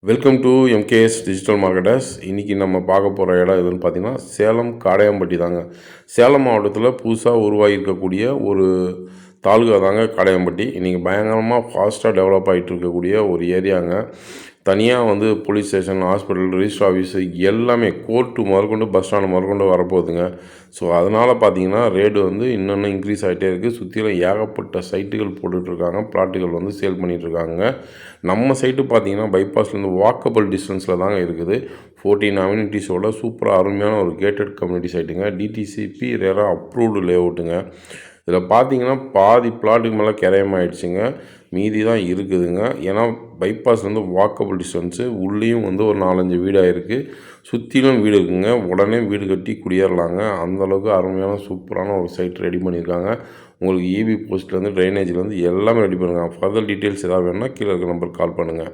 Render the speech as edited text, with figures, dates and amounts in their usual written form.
Welcome to MKS digital marketers. இன்றைக்கி நம்ம பார்க்க போகிற இடம் எதுன்னு பார்த்தீங்கன்னா சேலம் காடையாம்பட்டி தாங்க. சேலம் மாவட்டத்தில் புதுசாக உருவாகியிருக்கக்கூடிய ஒரு தாலுகா தாங்க காடையாம்பட்டி. இன்றைக்கி பயங்கரமாக ஃபாஸ்ட்டாக டெவலப் ஆகிட்டு இருக்கக்கூடிய ஒரு ஏரியாங்க. தனியாக police station, hospital, register office எல்லாமே கோர்ட்டு முதற்கொண்டு பஸ் ஸ்டாண்டு முதற்கொண்டு வரப்போகுதுங்க. ஸோ அதனால் பார்த்தீங்கன்னா ரேட்டு இன்னும் இன்க்ரீஸ் ஆகிட்டே இருக்குது. சுற்றிலும் ஏகப்பட்ட சைட்டுகள் போட்டுட்ருக்காங்க, பிளாட்டுகள் சேல் பண்ணிகிட்ருக்காங்க. நம்ம சைட்டு பார்த்தீங்கன்னா பைபாஸ்லேருந்து வாக்கபிள் டிஸ்டன்ஸில் தாங்க இருக்குது. 14 அம்யூனிட்டிஸோட சூப்பராக அருமையான ஒரு கேட்டட் கம்யூனிட்டி சைட்டுங்க. டிடிசிபி ரேரா அப்ரூவ்டு லேஅவுட்டுங்க. இதில் பார்த்தீங்கன்னா பாதி பிளாட்டுக்கு மேலே கிரயமாயிடுச்சுங்க, மீதி தான் இருக்குதுங்க. ஏன்னா பைபாஸ்லேருந்து வாக்கபிள் டிஸ்டன்ஸு, உள்ளேயும் ஒரு 4-5 வீடாக இருக்குது, சுற்றிலும் வீடு இருக்குங்க. உடனே வீடு கட்டி குடியேறலாங்க. அந்தளவுக்கு அருமையான சூப்பரான ஒரு சைட் ரெடி பண்ணியிருக்காங்க. உங்களுக்கு இபி போஸ்ட்லேருந்து ட்ரைனேஜ்லேருந்து எல்லாமே ரெடி பண்ணுங்கள். ஃபர்தர் டீட்டெயில்ஸ் ஏதாவது வேணுன்னா கீழே இருக்க நம்பருக்கு கால் பண்ணுங்கள்.